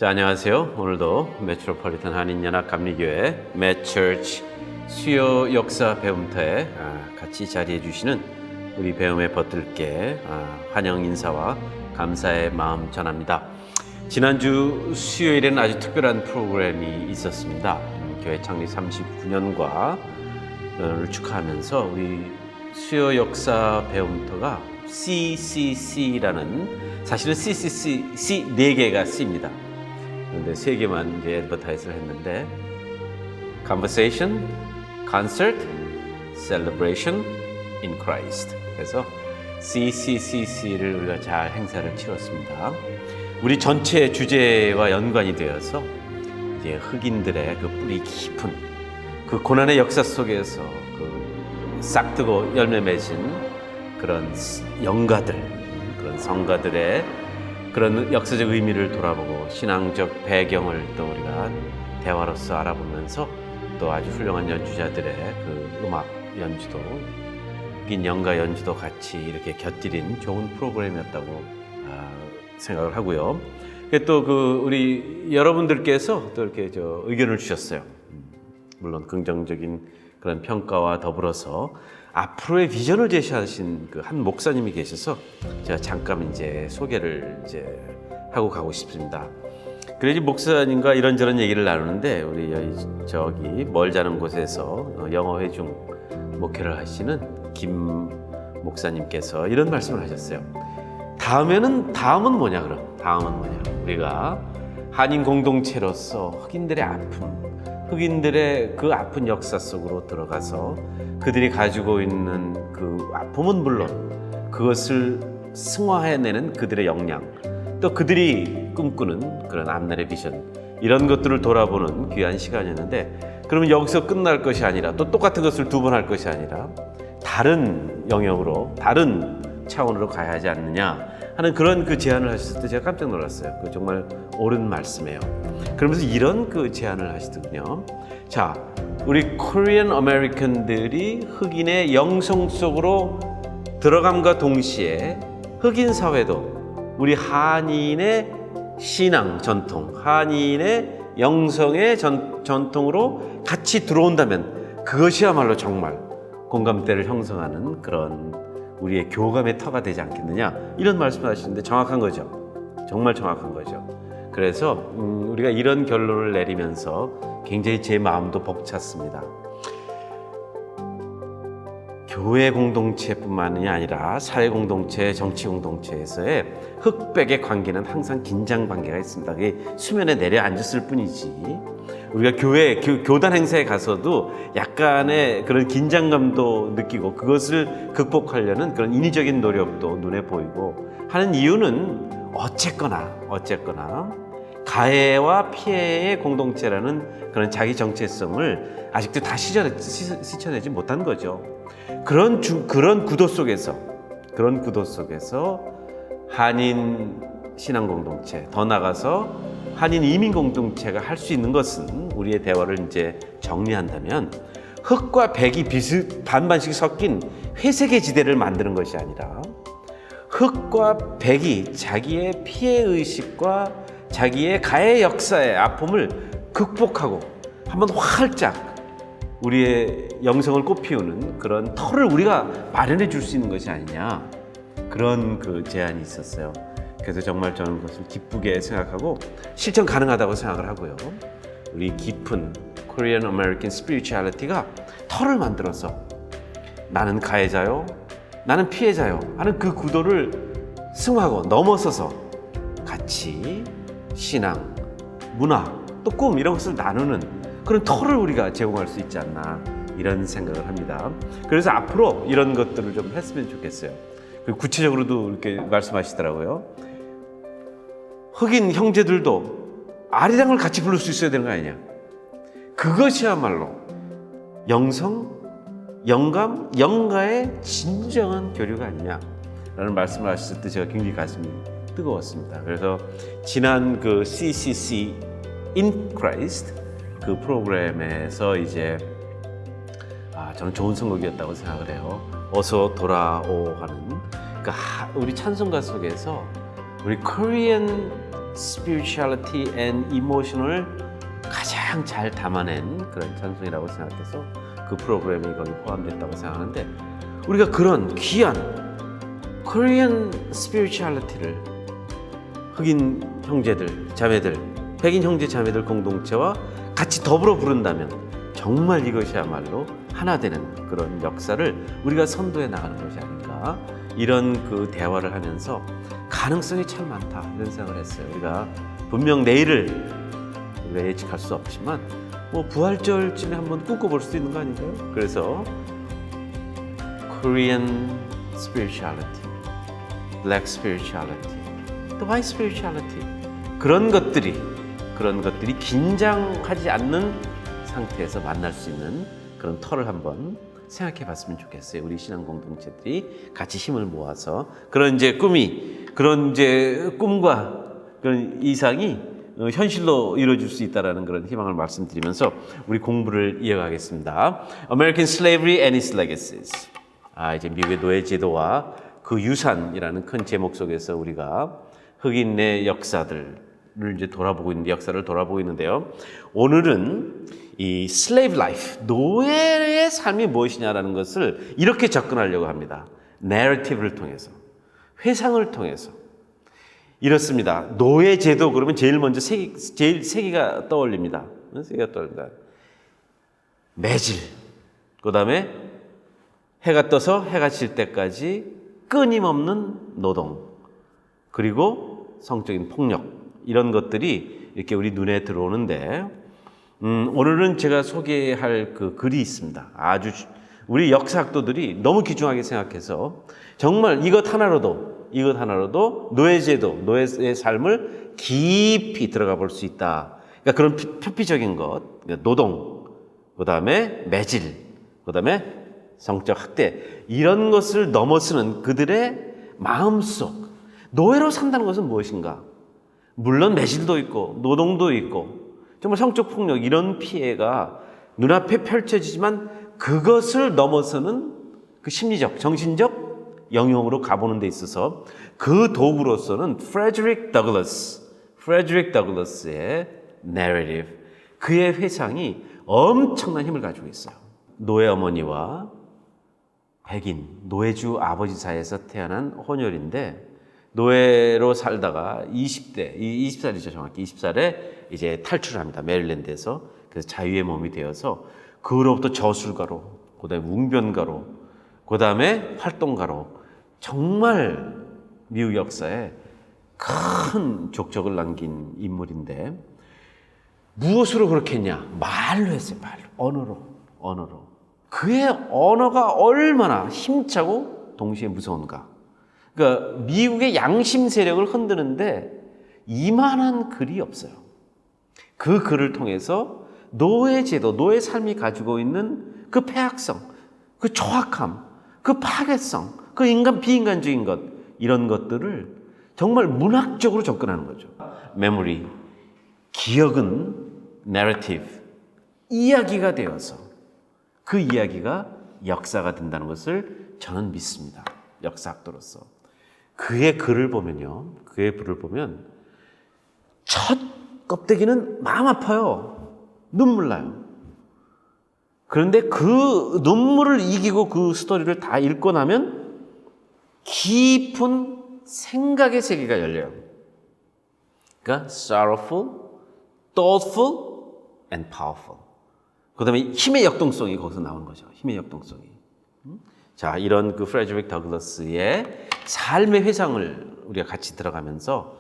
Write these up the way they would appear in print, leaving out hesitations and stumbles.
자, 안녕하세요. 오늘도 메트로폴리탄 한인연합 감리교회 매처치 수요 역사 배움터에 같이 자리해 주시는 우리 배움의 벗들께 환영 인사와 감사의 마음 전합니다. 지난주 수요일에는 아주 특별한 프로그램이 있었습니다. 교회 창립 39년과를 축하하면서 우리 수요 역사 배움터가 CCC라는, 사실은 CCC C 4개가 C입니다. 그런데 3개만 이제 애드버타이즈를 했는데 Conversation, Concert, Celebration in Christ. 그래서 CCCC를 우리가 잘 행사를 치렀습니다. 우리 전체 주제와 연관이 되어서 이제 흑인들의 그 뿌리 깊은 그 고난의 역사 속에서 그 싹트고 열매 맺은 그런 영가들, 그런 성가들의 그런 역사적 의미를 돌아보고 신앙적 배경을 또 우리가 대화로서 알아보면서 또 아주 훌륭한 연주자들의 그 음악 연주도, 흑인 영가 연주도 같이 이렇게 곁들인 좋은 프로그램이었다고 생각을 하고요. 또 그 우리 여러분들께서 또 이렇게 의견을 주셨어요. 물론 긍정적인 그런 평가와 더불어서 앞으로의 비전을 제시하신 그 한 목사님이 계셔서 제가 잠깐 이제 소개를 이제 하고 가고 싶습니다. 그래서 목사님과 이런저런 얘기를 나누는데 우리 저기 멀지 않은 곳에서 영어 회중 목회를 하시는 김 목사님께서 이런 말씀을 하셨어요. 다음은 뭐냐 그럼? 다음은 뭐냐? 우리가 한인 공동체로서 흑인들의 아픔, 흑인들의 그 아픈 역사 속으로 들어가서 그들이 가지고 있는 그 아픔은 물론 그것을 승화해내는 그들의 역량, 또 그들이 꿈꾸는 그런 앞날의 비전, 이런 것들을 돌아보는 귀한 시간이었는데, 그러면 여기서 끝날 것이 아니라 또 똑같은 것을 2번 할 것이 아니라 다른 영역으로, 다른 차원으로 가야 하지 않느냐 하는 그런 그 제안을 하셨을 때 제가 깜짝 놀랐어요. 그 정말 옳은 말씀이에요. 그러면서 이런 그 제안을 하시더군요. 자, 우리 코리안 아메리칸들이 흑인의 영성 속으로 들어감과 동시에 흑인 사회도 우리 한인의 신앙 전통, 한인의 영성의 전통으로 같이 들어온다면 그것이야말로 정말 공감대를 형성하는 그런 우리의 교감의 터가 되지 않겠느냐, 이런 말씀을 하시는데 정확한 거죠. 정말 정확한 거죠. 그래서 우리가 이런 결론을 내리면서 굉장히 제 마음도 벅찼습니다. 교회 공동체뿐만이 아니라 사회 공동체, 정치 공동체에서의 흑백의 관계는 항상 긴장 관계가 있습니다. 그게 수면에 내려앉았을 뿐이지, 우리가 교단 행사에 가서도 약간의 그런 긴장감도 느끼고 그것을 극복하려는 그런 인위적인 노력도 눈에 보이고 하는 이유는 어쨌거나 가해와 피해의 공동체라는 그런 자기 정체성을 아직도 다 씻어내지 못한 거죠. 그런 구도 속에서 한인 신앙 공동체, 더 나아가서 한인 이민 공동체가 할 수 있는 것은, 우리의 대화를 이제 정리한다면 흑과 백이 반반씩 섞인 회색의 지대를 만드는 것이 아니라 흑과 백이 자기의 피해 의식과 자기의 가해 역사의 아픔을 극복하고 한번 활짝 우리의 영성을 꽃피우는 그런 터를 우리가 마련해 줄 수 있는 것이 아니냐, 그런 그 제안이 있었어요. 그래서 정말 저는 그것을 기쁘게 생각하고 실천 가능하다고 생각을 하고요. 우리 깊은 Korean American Spirituality가 터를 만들어서 나는 가해자요, 나는 피해자요 하는 그 구도를 승화하고 넘어서서 같이 신앙, 문화, 또 꿈, 이런 것을 나누는 그런 터를 우리가 제공할 수 있지 않나, 이런 생각을 합니다. 그래서 앞으로 이런 것들을 좀 했으면 좋겠어요. 그리고 구체적으로도 이렇게 말씀하시더라고요. 흑인 형제들도 아리랑을 같이 부를 수 있어야 되는 거 아니냐. 그것이야말로 영성, 영감, 영가의 진정한 교류가 아니냐라는 말씀을 하셨을 때 제가 굉장히 가슴이 뜨거웠습니다. 그래서 지난 그 CCC in Christ 그 프로그램에서 이제 저는 좋은 선곡이었다고 생각을 해요. 어서 돌아오 하는, 그러니까 우리 찬송가 속에서 우리 코리안 spirituality and emotion을 가장 잘 담아낸 그런 찬송이라고 생각해서 그 프로그램이 거기 포함됐다고 생각하는데, 우리가 그런 귀한 Korean spirituality를 흑인 형제들, 자매들, 백인 형제 자매들 공동체와 같이 더불어 부른다면 정말 이것이야말로 하나 되는 그런 역사를 우리가 선도해 나가는 것이 아닌가, 이런 그 대화를 하면서 가능성이 참 많다 이런 생각을 했어요. 우리가 분명 내일을 우리가 예측할 수 없지만 뭐 부활절쯤에 한번 꿈꿔볼 수도 있는 거 아닌가요? 그래서 Korean spirituality, Black spirituality, the White spirituality, 그런 것들이 긴장하지 않는 상태에서 만날 수 있는 그런 터를 한번 생각해 봤으면 좋겠어요. 우리 신앙 공동체들이 같이 힘을 모아서 그런 꿈과 그런 이상이 현실로 이루어질 수 있다는 그런 희망을 말씀드리면서 우리 공부를 이어가겠습니다. American Slavery and its Legacies. 이제 미국의 노예 제도와 그 유산이라는 큰 제목 속에서 우리가 흑인의 역사를 이제 역사를 돌아보고 있는데요. 오늘은 이 slave life, 노예의 삶이 무엇이냐라는 것을 이렇게 접근하려고 합니다. narrative를 통해서, 회상을 통해서. 이렇습니다. 노예 제도 그러면 제일 먼저 세 개가 떠올립니다. 매질, 그 다음에 해가 떠서 해가 질 때까지 끊임없는 노동, 그리고 성적인 폭력, 이런 것들이 이렇게 우리 눈에 들어오는데, 오늘은 제가 소개할 그 글이 있습니다. 아주 우리 역사학도들이 너무 귀중하게 생각해서 정말 이것 하나로도 노예제도, 노예의 삶을 깊이 들어가 볼 수 있다. 그러니까 그런 표피적인 것, 노동, 그 다음에 매질, 그 다음에 성적 학대, 이런 것을 넘어서는 그들의 마음속, 노예로 산다는 것은 무엇인가? 물론 매질도 있고 노동도 있고 정말 성적 폭력, 이런 피해가 눈앞에 펼쳐지지만 그것을 넘어서는 그 심리적, 정신적 영역으로 가보는 데 있어서 그 도구로서는 프레드릭 더글라스의 narrative, 그의 회상이 엄청난 힘을 가지고 있어요. 노예 어머니와 백인, 노예주 아버지 사이에서 태어난 혼혈인데, 노예로 살다가 20살이죠, 정확히 20살에 이제 탈출을 합니다. 메릴랜드에서. 그래서 자유의 몸이 되어서 그로부터 저술가로, 그 다음에 웅변가로, 그 다음에 활동가로, 정말 미국 역사에 큰 족적을 남긴 인물인데, 무엇으로 그렇게 했냐? 말로 했어요. 언어로. 그의 언어가 얼마나 힘차고 동시에 무서운가. 그러니까 미국의 양심 세력을 흔드는데 이만한 글이 없어요. 그 글을 통해서 노예 제도, 노예 삶이 가지고 있는 그 폐악성, 그 초악함, 그 파괴성, 그 비인간적인 것, 이런 것들을 정말 문학적으로 접근하는 거죠. 메모리, 기억은 narrative, 이야기가 되어서 그 이야기가 역사가 된다는 것을 저는 믿습니다. 역사학도로서. 그의 글을 보면 첫 껍데기는 마음 아파요. 눈물 나요. 그런데 그 눈물을 이기고 그 스토리를 다 읽고 나면 깊은 생각의 세계가 열려요. 그러니까 sorrowful, thoughtful, and powerful. 그 다음에 힘의 역동성이 거기서 나오는 거죠. 힘의 역동성이. 자, 이런 그 프레드릭 더글라스의 삶의 회상을 우리가 같이 들어가면서,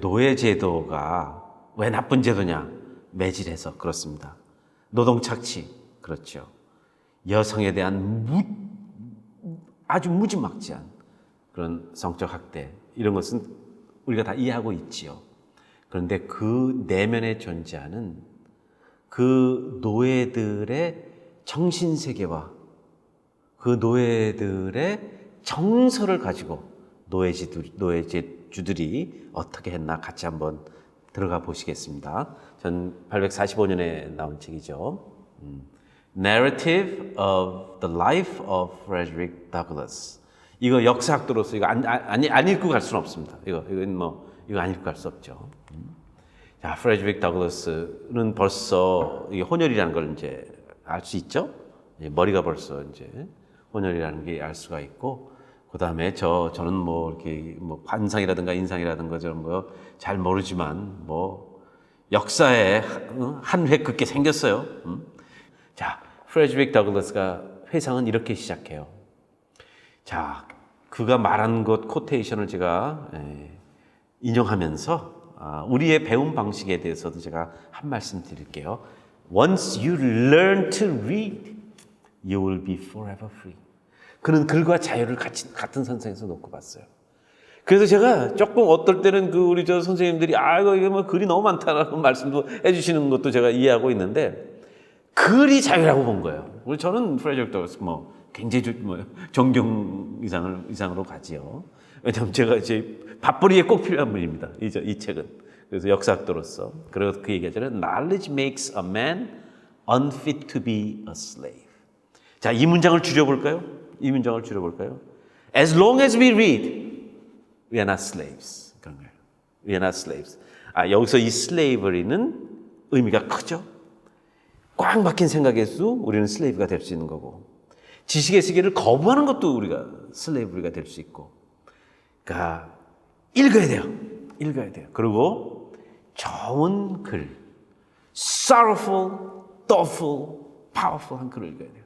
노예 제도가 왜 나쁜 제도냐? 매질해서 그렇습니다. 노동 착취, 그렇죠. 여성에 대한 아주 무지막지한 그런 성적 학대, 이런 것은 우리가 다 이해하고 있지요. 그런데 그 내면에 존재하는 그 노예들의 정신세계와 그 노예들의 정서를 가지고 노예주들이 어떻게 했나 같이 한번 들어가 보시겠습니다. 1845년에 나온 책이죠. Narrative of the Life of Frederick Douglass. 이거 역사학도로서 이거 안 읽고 갈 수는 없습니다. 이건 뭐 이거 안 읽고 갈 수 없죠. 자, 프레드릭 더글라스는 벌써 이 혼혈이라는 걸 이제 알 수 있죠. 머리가 벌써 이제 혼혈이라는 게 알 수가 있고, 그 다음에 저는 뭐 이렇게 뭐 관상이라든가 인상이라든가 저는 뭐 잘 모르지만 뭐 역사에 한 획 긋게 생겼어요. 자, 프레드릭 더글라스가 회상은 이렇게 시작해요. 자, 그가 말한 것 코테이션을 제가 인용하면서 우리의 배움 방식에 대해서도 제가 한 말씀 드릴게요. Once you learn to read, you will be forever free. 그는 글과 자유를 같은 선상에서 놓고 봤어요. 그래서 제가 조금 어떨 때는 우리 선생님들이 이거 뭐 글이 너무 많다라는 말씀도 해주시는 것도 제가 이해하고 있는데, 글이 자유라고 본 거예요. 저는 프레드릭 더글라스 굉장히 존경 이상으로 가지요. 왜냐하면 제가 이제 밥벌이에 꼭 필요한 분입니다. 이 책은. 그래서 역사학도로서. 그래서 그 얘기하잖아요. Knowledge makes a man unfit to be a slave. 자, 이 문장을 줄여볼까요? As long as we read, we are not slaves. 그런 거예요. We are not slaves. 여기서 이 slavery는 의미가 크죠. 꽉 막힌 생각에서 우리는 슬레이브가 될 수 있는 거고, 지식의 세계를 거부하는 것도 우리가 슬레이브가 될 수 있고, 그러니까 읽어야 돼요. 그리고 좋은 글, sorrowful, thoughtful, powerful한 글을 읽어야 돼요.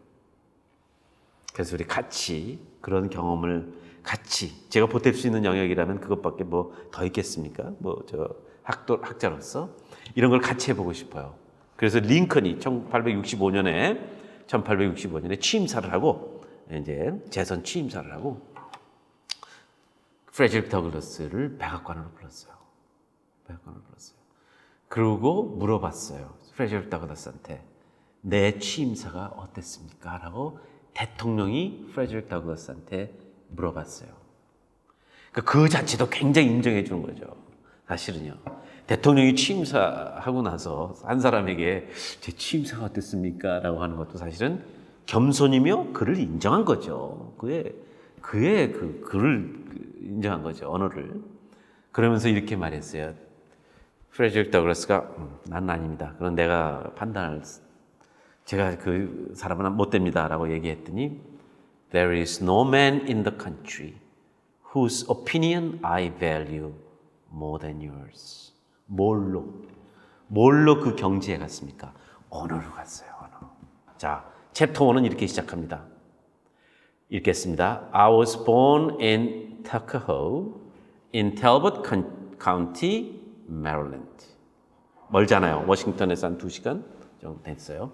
그래서 우리 같이 그런 경험을 제가 보탤 수 있는 영역이라면 그것밖에 뭐 더 있겠습니까? 학자로서 이런 걸 같이 해보고 싶어요. 그래서 링컨이 1865년에 취임사를 하고, 이제 재선 취임사를 하고, 프레드릭 더글라스를 백악관으로 불렀어요. 그리고 물어봤어요. 프레드릭 더글라스한테 내 취임사가 어땠습니까? 라고 대통령이 프레드릭 더글라스한테 물어봤어요. 그 자체도 굉장히 인정해 주는 거죠. 사실은요. 대통령이 취임사하고 나서 한 사람에게 제 취임사가 어땠습니까? 라고 하는 것도 사실은 겸손이며 그를 인정한 거죠. 그의 그 글을 인정한 거죠. 언어를. 그러면서 이렇게 말했어요. 프레드릭 더글라스가 나는 아닙니다. 그럼 제가 그 사람은 못 됩니다. 라고 얘기했더니 There is no man in the country whose opinion I value more than yours. 뭘로 그 경지에 갔습니까? 언어로 갔어요. 언어. 자, 챕터 1은 이렇게 시작합니다. 읽겠습니다. I was born in Tuckahoe in Talbot County, Maryland. 멀잖아요. 워싱턴에서 한 2시간 정도 됐어요.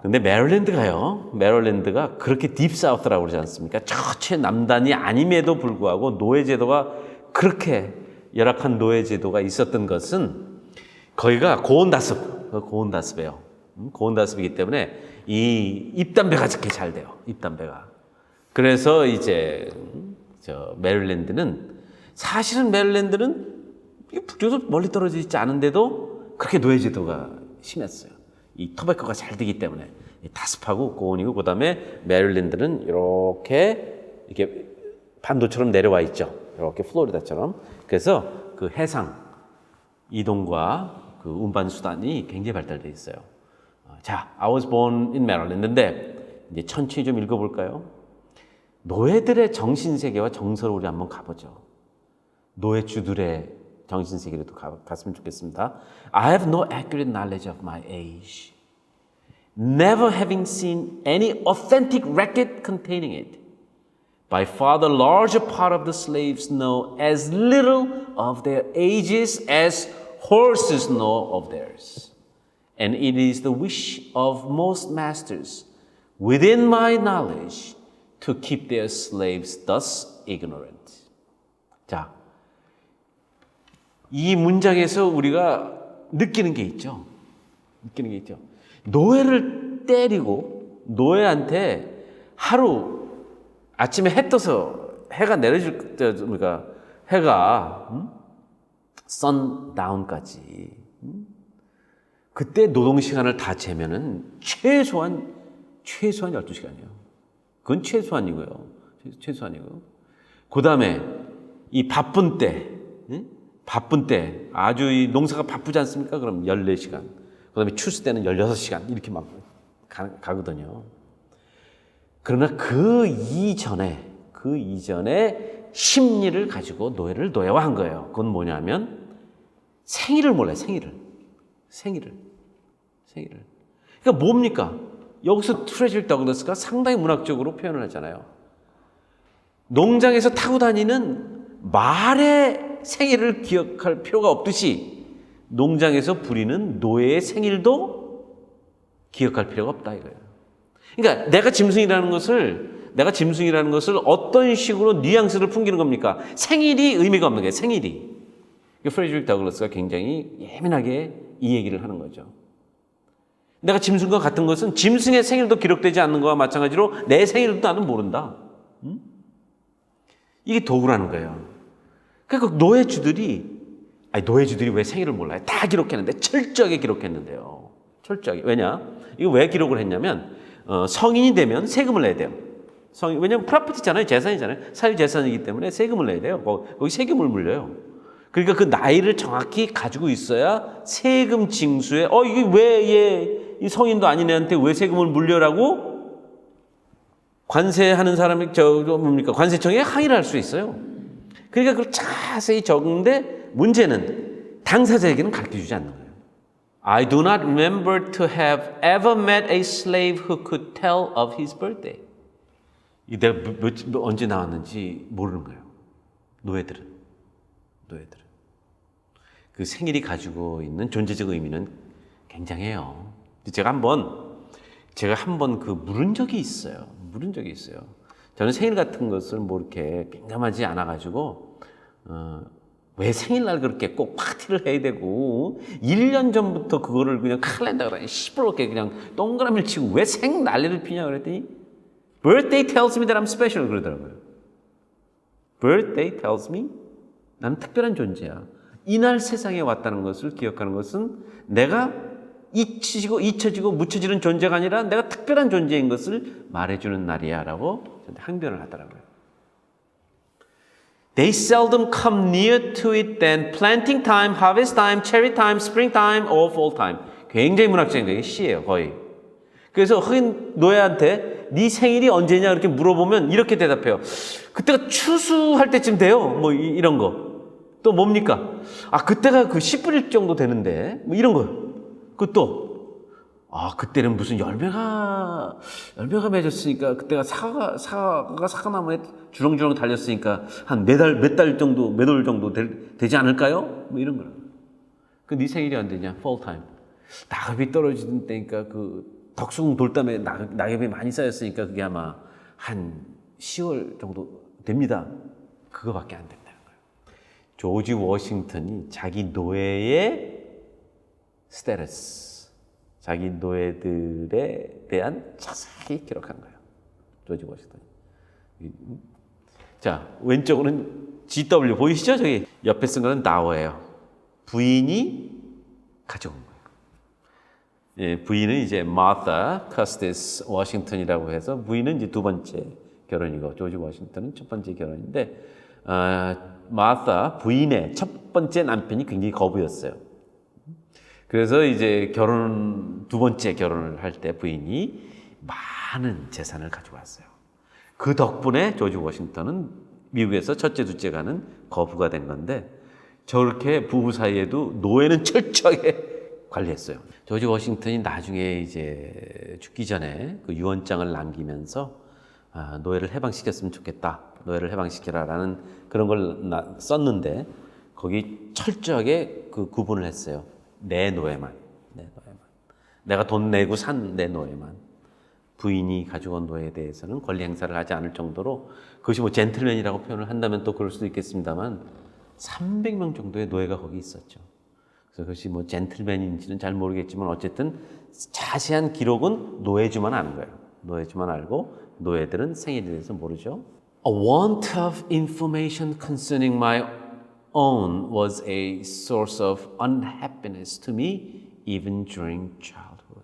근데 메릴랜드가 그렇게 딥사우스라고 그러지 않습니까? 최남단이 아님에도 불구하고 노예제도가 그렇게 열악한 노예제도가 있었던 것은 거기가 고온다습이에요. 고온다습이기 때문에 이 잎담배가 그렇게 잘 돼요. 잎담배가. 그래서 이제 사실은 메릴랜드는 북쪽에서 멀리 떨어져 있지 않은데도 그렇게 노예제도가 심했어요. 이 토베코가 잘 되기 때문에 다습하고 고온이고, 그 다음에 메릴랜드는 이렇게 반도처럼 내려와 있죠. 이렇게 플로리다처럼. 그래서 그 해상 이동과 그 운반 수단이 굉장히 발달되어 있어요. 자, I was born in Maryland인데 이제 천천히 좀 읽어볼까요? 노예들의 정신세계와 정서를 우리 한번 가보죠. 노예주들의 정신세계로도 갔으면 좋겠습니다. I have no accurate knowledge of my age, never having seen any authentic record containing it. By far the larger part of the slaves know as little of their ages as horses know of theirs. And it is the wish of most masters, within my knowledge, to keep their slaves thus ignorant. 자, 이 문장에서 우리가 느끼는 게 있죠. 노예를 때리고 노예한테 하루 아침에 해 떠서 해가 내려질 때, 그러니까 해가 sundown까지 그때 노동 시간을 다 재면은 최소한 12시간이에요. 그건 최소한이고요. 그 다음에 이 바쁜 때 바쁜 때, 아주 이 농사가 바쁘지 않습니까? 그럼 14시간. 그 다음에 추수 때는 16시간. 이렇게 막 가거든요. 그러나 그 이전에 심리를 가지고 노예를 노예화한 거예요. 그건 뭐냐면 생일을 몰라요. 생일을. 그러니까 뭡니까? 여기서 프레질 더글라스가 상당히 문학적으로 표현을 하잖아요. 농장에서 타고 다니는 말의 생일을 기억할 필요가 없듯이 농장에서 부리는 노예의 생일도 기억할 필요가 없다 이거예요. 그러니까 내가 짐승이라는 것을 어떤 식으로 뉘앙스를 풍기는 겁니까? 생일이 의미가 없는 거예요. 생일이. 프레드릭 더글라스가 굉장히 예민하게 이 얘기를 하는 거죠. 내가 짐승과 같은 것은 짐승의 생일도 기록되지 않는 것과 마찬가지로 내 생일도 나는 모른다. 이게 도구라는 거예요. 그러니까 노예주들이 왜 생일을 몰라요? 다 기록했는데 철저하게 기록했는데요. 철저하게. 왜냐? 이거 왜 기록을 했냐면 성인이 되면 세금을 내야 돼요. 왜냐하면 프로퍼티잖아요. 재산이잖아요. 사유재산이기 때문에 세금을 내야 돼요. 거기 세금을 물려요. 그러니까 그 나이를 정확히 가지고 있어야 세금 징수에 이게 왜 이 성인도 아닌 애한테 왜 세금을 물려라고 관세하는 사람이 관세청에 항의를 할 수 있어요. 그러니까 그걸 자세히 적은데 문제는 당사자에게는 가르쳐주지 않는 거예요. I do not remember to have ever met a slave who could tell of his birthday. 내가 언제 나왔는지 모르는 거예요. 노예들은. 그 생일이 가지고 있는 존재적 의미는 굉장해요. 제가 한번 물은 적이 있어요. 저는 생일 같은 것을 이렇게 민감하지 않아가지고, 왜 생일날 그렇게 꼭 파티를 해야 되고, 1년 전부터 그거를 그냥 칼렌더에 시부럽게 그냥 동그라미를 치고 왜 생난리를 피냐 그랬더니, birthday tells me that I'm special 그러더라고요. birthday tells me 나는 특별한 존재야. 이날 세상에 왔다는 것을 기억하는 것은 내가 잊혀지고 묻혀지는 존재가 아니라 내가 특별한 존재인 것을 말해주는 날이야 라고 항변을 하더라고요. They seldom come near to it than planting time, harvest time, cherry time, spring time, or fall time. 굉장히 문학적인 거예요. 시예요, 거의. 그래서 흑인 노예한테 네 생일이 언제냐 이렇게 물어보면 이렇게 대답해요. 그때가 추수할 때쯤 돼요. 이런 거. 또 뭡니까? 그때가 10분일 정도 되는데 이런 거. 그때는 무슨 열매가 맺었으니까 그때가 사과 나무에 주렁주렁 달렸으니까 한 몇 월 정도 되지 않을까요? 이런 거라. 네 생일이 언제냐? fall time. 낙엽이 떨어지는 때니까 덕수궁 돌담에 낙엽이 많이 쌓였으니까 그게 아마 한 10월 정도 됩니다. 그거밖에 안 된다는 거예요. 조지 워싱턴이 자기 노예의 스테러스, 자기 노예들에 대한 자세히 기록한 거예요. 조지 워싱턴이. 자, 왼쪽으로는 GW 보이시죠? 저기 옆에 쓴 거는 나워예요. 부인이 가져온 거예요. 예, 부인은 이제 마타 커스티스 워싱턴이라고 해서 부인은 이제 두 번째 결혼이고 조지 워싱턴은 첫 번째 결혼인데 마타 부인의 첫 번째 남편이 굉장히 거부였어요. 그래서 이제 두 번째 결혼을 할 때 부인이 많은 재산을 가지고 왔어요. 그 덕분에 조지 워싱턴은 미국에서 첫째, 둘째가는 거부가 된 건데 저렇게 부부 사이에도 노예는 철저하게 관리했어요. 조지 워싱턴이 나중에 이제 죽기 전에 그 유언장을 남기면서 노예를 해방시켰으면 좋겠다. 노예를 해방시켜라라는 그런 걸 썼는데 거기 철저하게 구분을 했어요. 내 노예만. 내가 돈 내고 산 내 노예만. 부인이 가지고 온 노예에 대해서는 권리 행사를 하지 않을 정도로 그것이 젠틀맨이라고 표현을 한다면 또 그럴 수도 있겠습니다만 300명 정도의 노예가 거기 있었죠. 그래서 그것이 젠틀맨인지는 잘 모르겠지만 어쨌든 자세한 기록은 노예주만 아는 거예요. 노예주만 알고 노예들은 생일에 대해서 모르죠. A want of information concerning my own was a source of unhappiness to me even during childhood.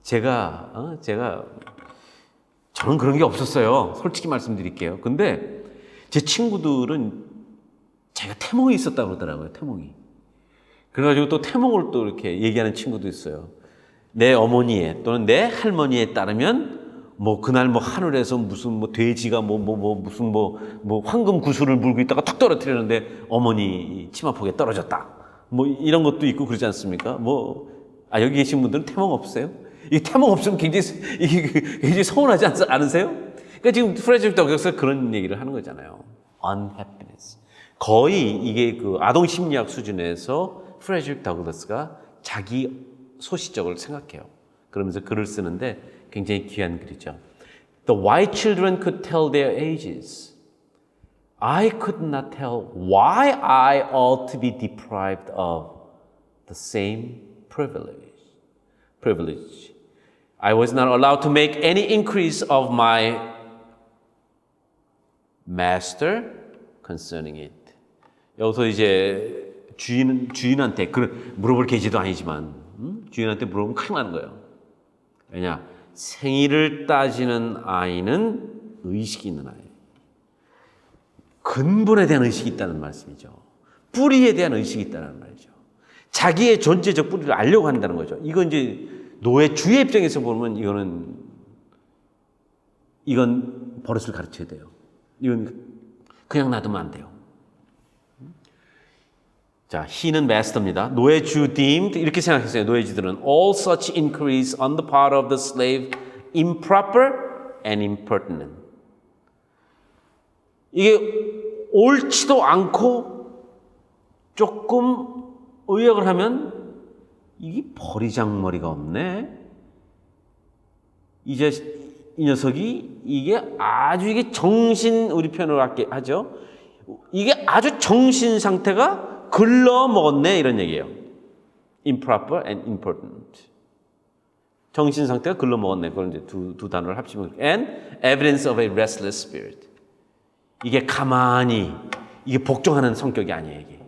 제가 저는 그런 게 없었어요. 솔직히 말씀드릴게요. 근데 제 친구들은 자기가 태몽이 있었다고 그러더라고요. 태몽이. 그래가지고 또 태몽을 또 이렇게 얘기하는 친구도 있어요. 내 어머니에 또는 내 할머니에 따르면 뭐 그날 뭐 하늘에서 무슨 뭐 돼지가 무슨 황금 구슬을 물고 있다가 툭 떨어뜨리는데 어머니 치마폭에 떨어졌다. 뭐 이런 것도 있고 그러지 않습니까? 여기 계신 분들은 태몽 없으세요? 이 태몽 없으면 굉장히 서운하지 않으세요? 그러니까 지금 프레드릭 더글라스가 그런 얘기를 하는 거잖아요. unhappiness. 거의 이게 그 아동 심리학 수준에서 프레드릭 더글라스가 자기 소시적을 생각해요. 그러면서 글을 쓰는데 굉장히 귀한 글이죠. The white children could tell their ages. I could not tell why I ought to be deprived of the same privilege. I was not allowed to make any increase of my master concerning it. 여기서 이제 주인한테 물어볼 계지도 아니지만 주인한테 물어보면 큰일 나는 거예요. 왜냐? 생일을 따지는 아이는 의식이 있는 아이. 근본에 대한 의식이 있다는 말씀이죠. 뿌리에 대한 의식이 있다는 말이죠. 자기의 존재적 뿌리를 알려고 한다는 거죠. 이건 이제 노예 주의 입장에서 보면 이건 버릇을 가르쳐야 돼요. 이건 그냥 놔두면 안 돼요. 자, he는 master입니다. 노예주 deemed 이렇게 생각했어요. 노예주들은 all such inquiries on the part of the slave improper and impertinent. 이게 옳지도 않고 조금 의역을 하면 이게 버리장머리가 없네. 이 녀석이 이게 아주 우리 표현으로 하죠. 이게 아주 정신 상태가 글러 먹었네 이런 얘기예요. improper and impertinent. 정신 상태가 글러 먹었네. 그걸 이제 두 단어를 합치면 and evidence of a restless spirit. 이게 가만히 이게 복종하는 성격이 아니에요. 이게.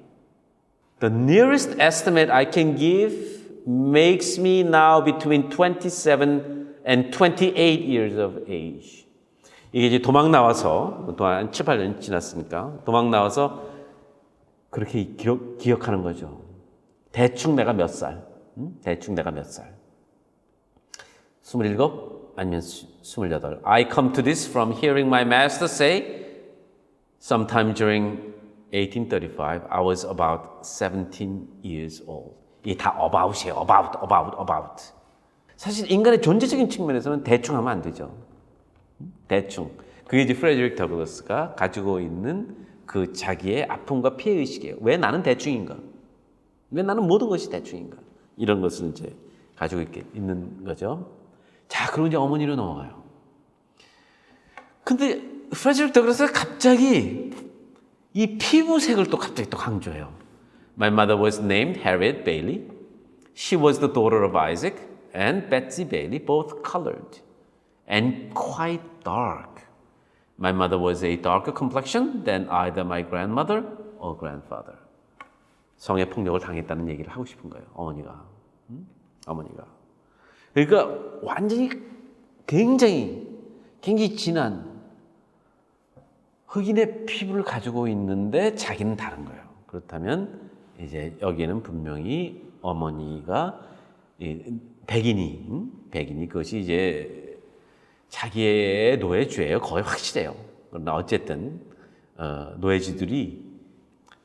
The nearest estimate I can give makes me now between 27 and 28 years of age. 이게 이제 도망 나와서 한 7, 8년 지났으니까 도망 나와서 그렇게 기억하는 거죠. 대충 내가 몇 살? 대충 내가 몇 살? 27 아니면 28. I come to this from hearing my master say sometime during 1835 I was about 17 years old. 이게 다 about이에요. about. 사실 인간의 존재적인 측면에서는 대충 하면 안 되죠. 대충. 그게 이제 프레드릭 더글라스가 가지고 있는 그 자기의 아픔과 피해 의식이에요. 왜 나는 대충인가? 왜 나는 모든 것이 대충인가? 이런 것을 이제 가지고 있는 거죠. 자, 그럼 이제 어머니로 넘어가요. 근데 프레드릭 더글라스가 갑자기 이 피부색을 또 갑자기 또 강조해요. My mother was named Harriet Bailey. She was the daughter of Isaac and Betsy Bailey, both colored and quite dark. My mother was a darker complexion than either my grandmother or grandfather. 성의 폭력을 당했다는 얘기를 하고 싶은 거예요. 어머니가. 그러니까 완전히 굉장히 진한 흑인의 피부를 가지고 있는데 자기는 다른 거예요. 그렇다면 이제 여기에는 분명히 어머니가 백인이 그것이 이제 자기의 노예주예요. 거의 확실해요. 그러나 어쨌든 노예주들이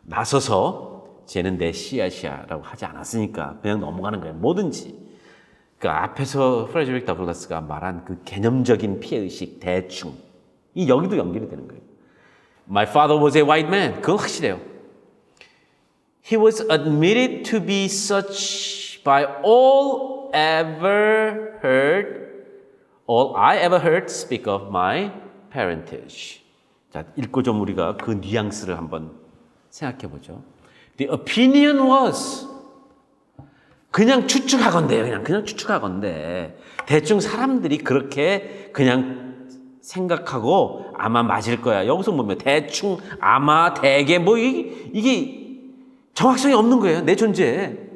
나서서 쟤는 내 씨앗이야라고 하지 않았으니까 그냥 넘어가는 거예요. 뭐든지. 그 앞에서 프레드릭 더글라스가 말한 그 개념적인 피해의식 대충 이 여기도 연결이 되는 거예요. My father was a white man. 그건 확실해요. He was admitted to be such by all I ever heard speak of my parentage. 자, 읽고 좀 우리가 그 뉘앙스를 한번 생각해 보죠. The opinion was 그냥 추측하건대 대충 사람들이 그렇게 그냥 생각하고 아마 맞을 거야. 여기서 보면 대충 아마 대개 뭐 이게 정확성이 없는 거예요. 내 존재에.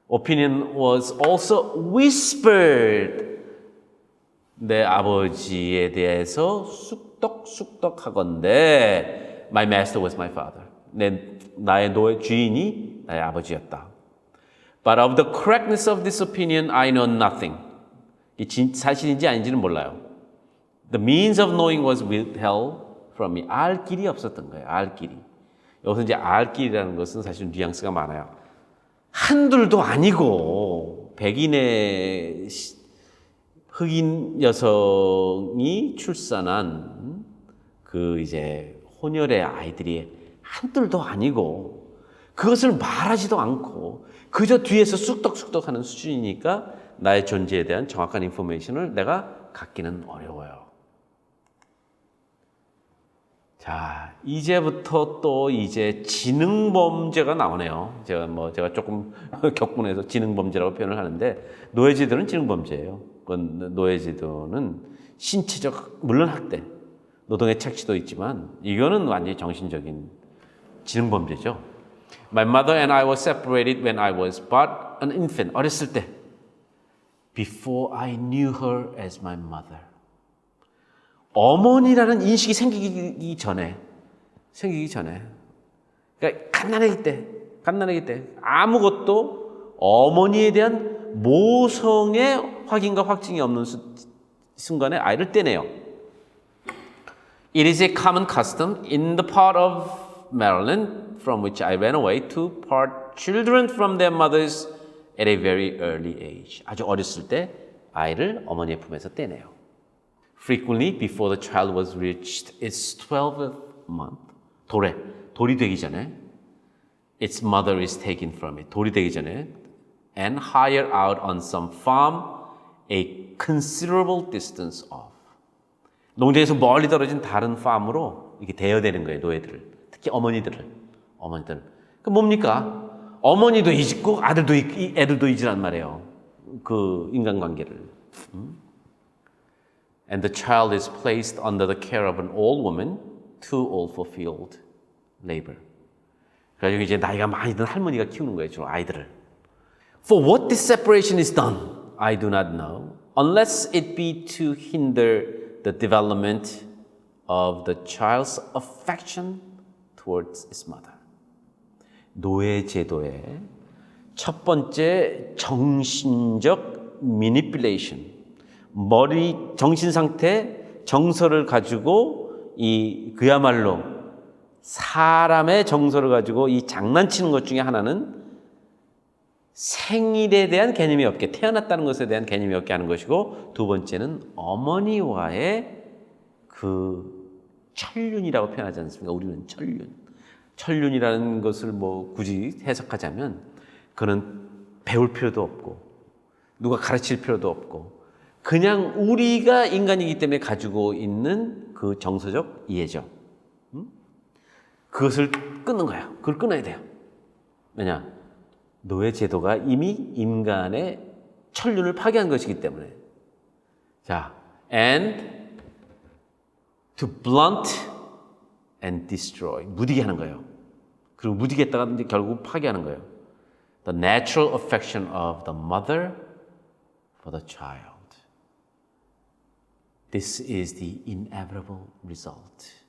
Opinion was also whispered 내 아버지에 대해서 쑥덕쑥덕하건대 My master was my father. 나의 주인이 나의 아버지였다. But of the correctness of this opinion, I know nothing. 이게 사실인지 아닌지는 몰라요. The means of knowing was withheld from me. 알 길이 없었던 거예요. 알 길이. 여기서 이제 알 길이라는 것은 사실 뉘앙스가 많아요. 한둘도 아니고 백인의 흑인 여성이 출산한 그 이제 혼혈의 아이들이 한둘도 아니고 그것을 말하지도 않고 그저 뒤에서 쑥덕쑥덕하는 수준이니까 나의 존재에 대한 정확한 인포메이션을 내가 갖기는 어려워요. 자, 이제부터 또 이제 지능범죄가 나오네요. 제가 조금 격분해서 지능범죄라고 표현을 하는데 노예제도는 지능범죄예요. 노예제도는 신체적, 물론 학대, 노동의 착취도 있지만 이거는 완전히 정신적인 지능범죄죠. My mother and I were separated when I was but an infant. 어렸을 때. Before I knew her as my mother. 어머니라는 인식이 생기기 전에. 그러니까 갓난아기 때 아무것도 어머니에 대한 모성의 확인과 확증이 없는 순간에 아이를 떼내요. It is a common custom in the part of Maryland from which I ran away to part children from their mothers at a very early age. 아주 어렸을 때 아이를 어머니의 품에서 떼내요. Frequently before the child was reached its 12th month. 돌이 되기 전에 its mother is taken from it. 돌이 되기 전에 and hired out on some farm a considerable distance off. 농장에서 멀리 떨어진 다른 팜으로 이렇게 대여되는 거예요, 노예들을. 특히 어머니들. 그 뭡니까? 어머니도 잊고 애들도 잊으란 말이에요. 그 인간관계를. And the child is placed under the care of an old woman, too old for field labor. 그래서 이제 나이가 많이 든 할머니가 키우는 거예요, 주로 아이들을. For what this separation is done, I do not know, unless it be to hinder the development of the child's affection towards its mother. 노예 제도의 첫 번째 정신적 manipulation, 정신 상태, 정서를 가지고 그야말로 사람의 정서를 가지고 이 장난치는 것 중에 하나는 생일에 대한 개념이 없게, 태어났다는 것에 대한 개념이 없게 하는 것이고, 두 번째는 어머니와의 그 천륜이라고 표현하지 않습니까? 우리는 천륜이라는 것을 굳이 해석하자면 그는 배울 필요도 없고 누가 가르칠 필요도 없고 그냥 우리가 인간이기 때문에 가지고 있는 그 정서적 이해죠. 그것을 끊는 거예요. 그걸 끊어야 돼요. 왜냐? 노예 제도가 이미 인간의 천륜을 파괴한 것이기 때문에. 자, and to blunt and destroy. 무디게 하는 거예요. 그리고 무디게 했다가 이제 결국 파괴하는 거예요. The natural affection of the mother for the child. This is the inevitable result.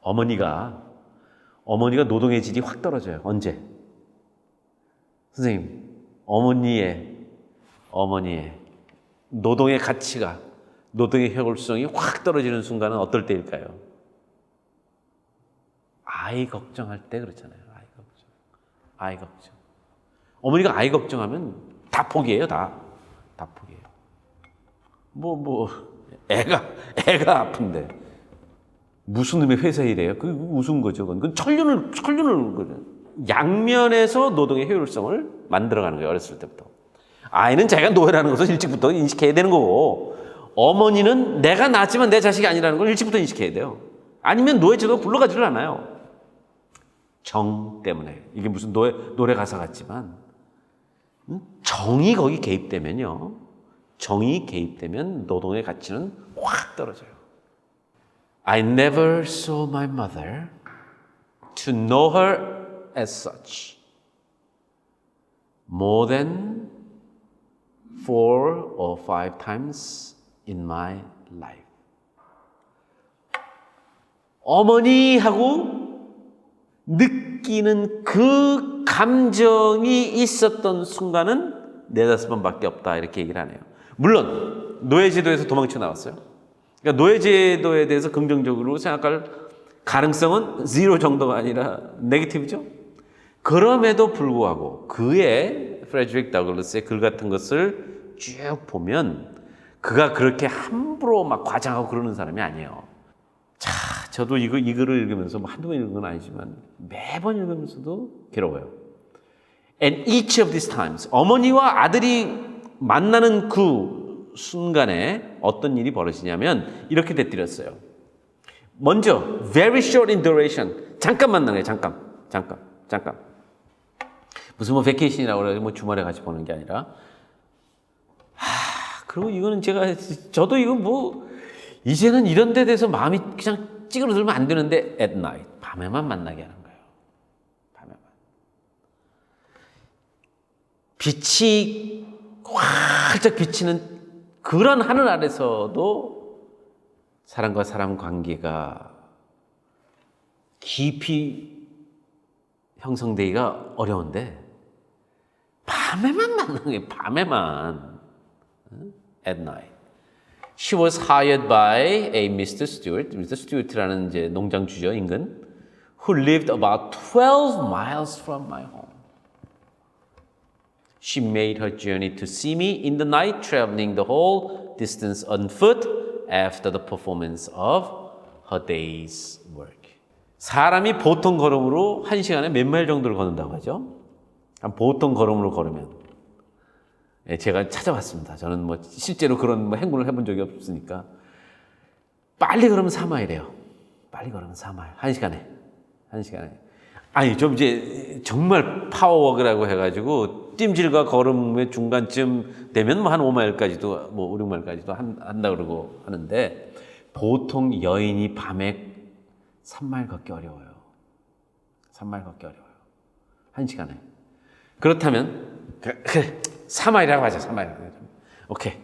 어머니가 노동의 질이 확 떨어져요. 언제? 선생님, 어머니의 노동의 가치가, 노동의 효율성이 확 떨어지는 순간은 어떨 때일까요? 아이 걱정할 때 그렇잖아요. 아이 걱정. 어머니가 아이 걱정하면 다 포기해요. 다 포기해요. 애가 아픈데 무슨 놈의 회사 일이에요? 그게 무슨 거죠? 그건 천륜을 양면에서 노동의 효율성을 만들어가는 거예요. 어렸을 때부터. 아이는 자기가 노예라는 것을 일찍부터 인식해야 되는 거고, 어머니는 내가 낳았지만 내 자식이 아니라는 걸 일찍부터 인식해야 돼요. 아니면 노예 제도가 굴러가지를 않아요. 정 때문에. 이게 무슨 노래 가사 같지만 정이 거기 개입되면요. 정이 개입되면 노동의 가치는 확 떨어져요. I never saw my mother to know her as such. more than 4 or 5 times in my life. 어머니하고 느끼는 그 감정이 있었던 순간은 4-5번밖에 없다 이렇게 얘기를 하네요. 물론 노예제도에서 도망쳐 나왔어요. 그러니까 노예제도에 대해서 긍정적으로 생각할 가능성은 0 정도가 아니라 네거티브죠. 그럼에도 불구하고 그의 프레드릭 더글라스의 글 같은 것을 쭉 보면 그가 그렇게 함부로 막 과장하고 그러는 사람이 아니에요. 자, 저도 이 글을 읽으면서 뭐 한두 번 읽은 건 아니지만 매번 읽으면서도 괴로워요. And each of these times, 어머니와 아들이 만나는 그 순간에 어떤 일이 벌어지냐면 이렇게 되뜨렸어요. 먼저, very short in duration. 잠깐 만나는 거예요. 잠깐. 무슨 뭐 베케이션이라고 그래서 뭐 주말에 같이 보는 게 아니라. 그리고 이거는 저도 이거 뭐, 이제는 이런 데 대해서 마음이 그냥 찌그러들면 안 되는데, at night. 밤에만 만나게 하는 거예요. 밤에만. 빛이 활짝 비치는 그런 하늘 아래서도 사람과 사람 관계가 깊이 형성되기가 어려운데 밤에만 만나는 거예요. 밤에만. At night. She was hired by a Mr. Stewart. Mr. Stewart라는 이제 농장주죠, 인근. Who lived about 12 miles from my home. She made her journey to see me in the night, traveling the whole distance on foot after the performance of her day's work. 사람이 보통 걸음으로 1시간에 몇 마일 정도를 걷는다고 하죠? 보통 걸음으로 걸으면. 제가 찾아봤습니다. 저는 뭐 실제로 그런 뭐 행군을 해본 적이 없으니까. 빨리 걸으면 4마일이에요. 빨리 걸으면 4마일. 1시간에. 아니, 좀 이제 정말 파워워크라고 해가지고 찜질과 걸음의 중간쯤 되면 뭐 한 5마일까지도, 뭐 5, 6마일까지도 한다 그러고 하는데 보통 여인이 밤에 3마일 걷기 어려워요. 1시간에. 그렇다면, 그래, 4마일이라고 하자, 4마일. 오케이.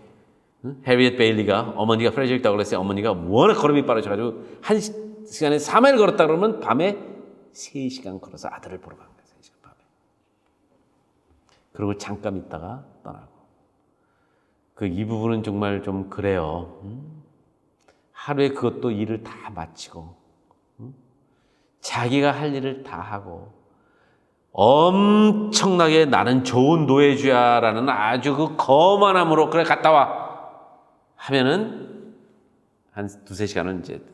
해리엇 베일리가, 어머니가, 프레드릭 더글라스의 어머니가 워낙 걸음이 빠르셔가지고 1시간에 4마일 걸었다 그러면 밤에 3시간 걸어서 아들을 보러 간 거예요. 3시간 밤에. 그리고 잠깐 있다가 떠나고. 이 부분은 정말 좀 그래요. 하루에 그것도 일을 다 마치고 자기가 할 일을 다 하고 엄청나게 나는 좋은 노예주야라는 아주 그 거만함으로 그래 갔다 와 하면은 한 2-3시간은 이제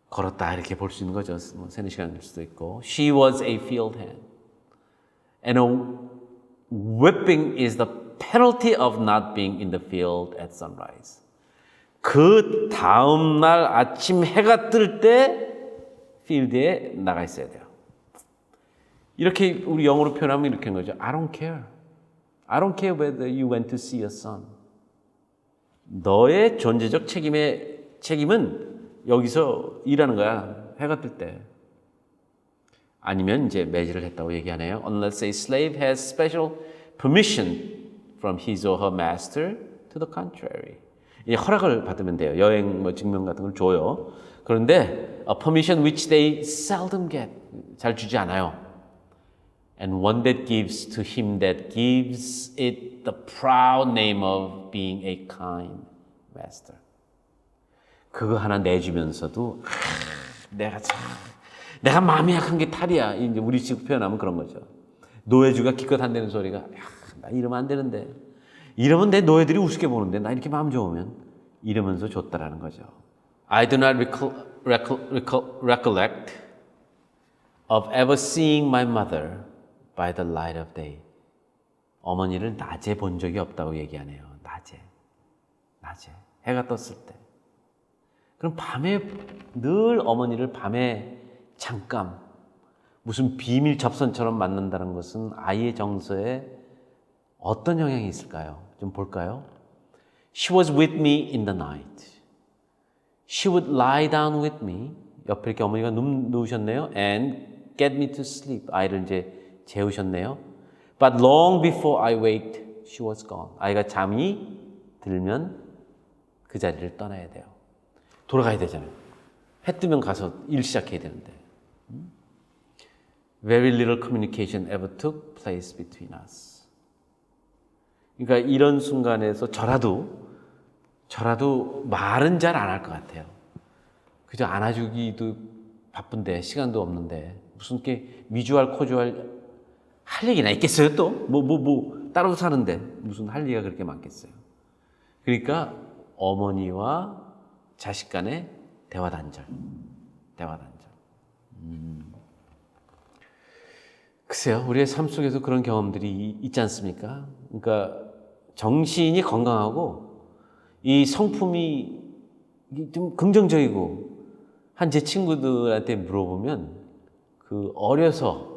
걸었다 이렇게 볼 수 있는 거죠. 뭐 3-4시간일 수도 있고. She was a field hand. And a whipping is the penalty of not being in the field at sunrise. 그 다음 날 아침 해가 뜰 때 필드에 나가 있어야 돼요. 이렇게 우리 영어로 표현하면 이렇게 하는 거죠. I don't care. I don't care whether you went to see your son. 너의 존재적 책임은 여기서 일하는 거야. 해가 뜰 때. 아니면 이제 매질을 했다고 얘기하네요. Unless a slave has special permission from his or her master to the contrary. 이 허락을 받으면 돼요. 여행 뭐 증명 같은 걸 줘요. 그런데 a permission which they seldom get. 잘 주지 않아요. And one that gives to him that gives it the proud name of being a kind master. 그거 하나 내주면서도 내가 마음이 약한 게 탈이야. 이제 우리식 표현하면 그런 거죠. 노예주가 기껏 한다는 소리가 나 이러면 안 되는데 이러면 내 노예들이 우습게 보는데 나 이렇게 마음 좋으면 이러면서 줬다라는 거죠. I do not recollect of ever seeing my mother by the light of day. 어머니를 낮에 본 적이 없다고 얘기하네요. 낮에. 해가 떴을 때. 그럼 밤에 늘 어머니를 밤에 잠깐 무슨 비밀 접선처럼 만난다는 것은 아이의 정서에 어떤 영향이 있을까요? 좀 볼까요? She was with me in the night. She would lie down with me. 옆에 이렇게 어머니가 누우셨네요. And get me to sleep. 아이를 이제 재우셨네요. But long before I waked, she was gone. 아이가 잠이 들면 그 자리를 떠나야 돼요. 돌아가야 되잖아요. 해 뜨면 가서 일 시작해야 되는데. Very little communication ever took place between us. 그러니까 이런 순간에서 저라도 말은 잘 안 할 것 같아요. 그저 안아주기도 바쁜데 시간도 없는데 무슨 게 미주알 코주알 할 얘기나 있겠어요 또? 뭐 따로 사는데 무슨 할 얘기가 그렇게 많겠어요. 그러니까 어머니와 자식 간의 대화 단절. 글쎄요, 우리의 삶 속에서 그런 경험들이 있지 않습니까? 그러니까 정신이 건강하고 이 성품이 좀 긍정적이고 한 제 친구들한테 물어보면 그 어려서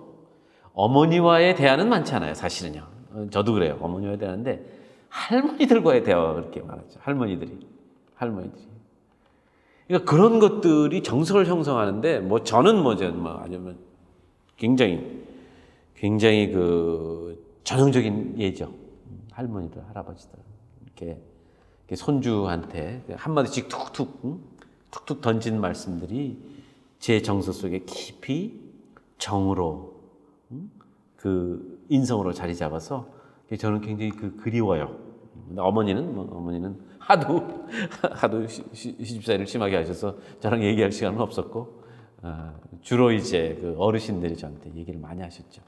어머니와의 대화는 많지 않아요, 사실은요. 저도 그래요. 어머니와의 대화인데 할머니들과의 대화가 그렇게 많았죠. 할머니들이. 그러니까 그런 것들이 정서를 형성하는데 뭐 저는 아니면 굉장히 그 전형적인 예죠. 할머니들, 할아버지들 이렇게 손주한테 한마디씩 툭툭 던진 말씀들이 제 정서 속에 깊이 정으로 그 인성으로 자리 잡아서 저는 굉장히 그리워요. 어머니는 하도 시집살이를 심하게 하셔서 저랑 얘기할 시간은 없었고 주로 이제 그 어르신들이 저한테 얘기를 많이 하셨죠.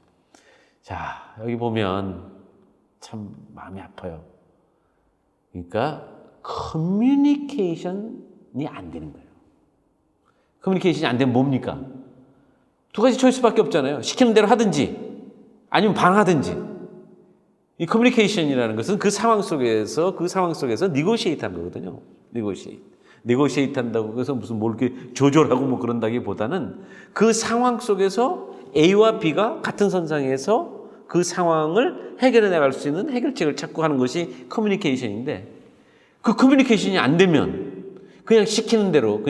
자, 여기 보면 참 마음이 아파요. 그러니까 커뮤니케이션이 안 되는 거예요. 커뮤니케이션이 안 되면 뭡니까? 두 가지 초이스밖에 없잖아요. 시키는 대로 하든지 아니면 반하든지. 이 커뮤니케이션이라는 것은 그 상황 속에서 니고시에이트 하는 거거든요. 니고시에이트 한다고 해서 무슨 뭘 이렇게 조절하고 뭐 그런다기보다는 그 상황 속에서 A와 B가 같은 선상에서 그 상황을 해결해 나갈 수 있는 해결책을 찾고 하는 것이 커뮤니케이션인데 그 커뮤니케이션이 안 되면 그냥 시키는 대로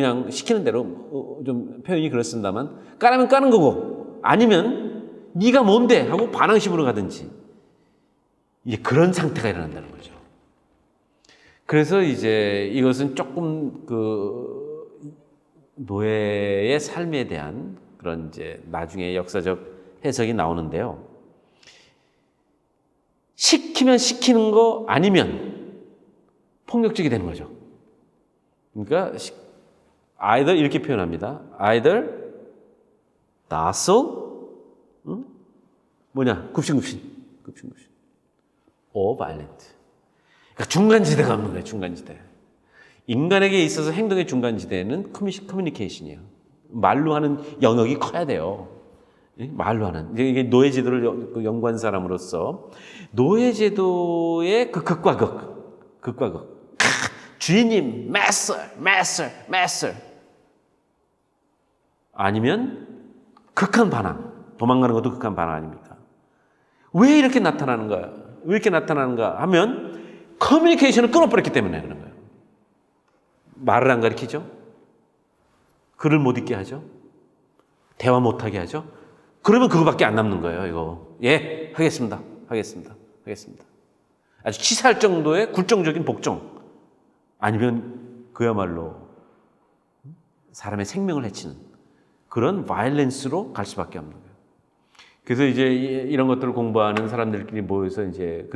좀 표현이 그렇습니다만 까라면 까는 거고 아니면 네가 뭔데 하고 반항심으로 가든지 이제 그런 상태가 일어난다는 거죠. 그래서 이제 이것은 조금 그 노예의 삶에 대한 그런 이제 나중에 역사적 해석이 나오는데요. 시키면 시키는 거 아니면 폭력적이 되는 거죠. 그러니까 either 이렇게 표현합니다. either docile, 굽신굽신, or violent. 그러니까 중간지대가 없는 거예요. 중간지대. 인간에게 있어서 행동의 중간지대는 커뮤니케이션이에요. 말로 하는 영역이 커야 돼요. 말로 하는. 이게 노예제도를 연구한 사람으로서 노예제도의 그 극과 극. 주인님, master. 아니면 극한 반항. 도망가는 것도 극한 반항 아닙니까? 왜 이렇게 나타나는가 하면 커뮤니케이션을 끊어버렸기 때문에 그런 거예요. 말을 안 가르치죠. 글을 못 읽게 하죠. 대화 못하게 하죠. 그러면 그거밖에 안 남는 거예요. 이거. 예, 하겠습니다. 아주 치사할 정도의 굴종적인 복종. 아니면 그야말로 사람의 생명을 해치는 그런 바이올런스로 갈 수밖에 없는 거예요. 그래서 이제 이런 것들을 공부하는 사람들끼리 모여서 이제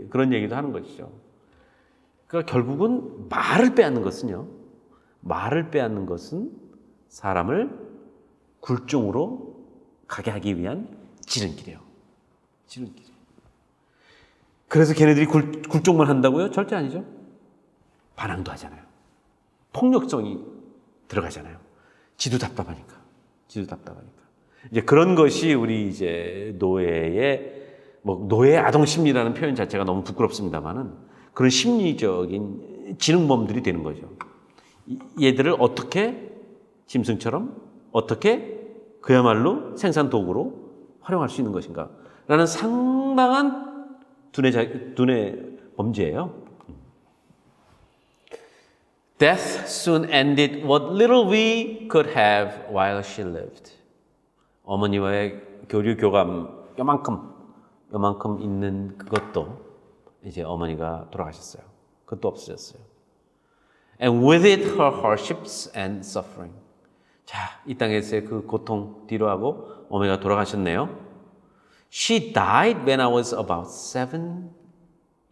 그런 얘기도 하는 것이죠. 그러니까 결국은 말을 빼앗는 것은 사람을 굴종으로 가게 하기 위한 지름길이에요. 그래서 걔네들이 굴종만 한다고요? 절대 아니죠. 반항도 하잖아요. 폭력성이 들어가잖아요. 지도 답답하니까. 이제 그런 것이 우리 이제 노예 아동 심리라는 표현 자체가 너무 부끄럽습니다만은 그런 심리적인 지능범들이 되는 거죠. 얘들을 어떻게 짐승처럼 어떻게 그야말로 생산 도구로 활용할 수 있는 것인가 라는 상당한 두뇌 범죄예요. Death soon ended what little we could have while she lived. 어머니와의 교감 요만큼 요만큼 있는 그것도 이제 어머니가 돌아가셨어요. 그것도 없어졌어요. And with it her hardships and suffering. 자, 이 땅에서의 그 고통 뒤로 하고 어머니가 돌아가셨네요. She died when I was about 7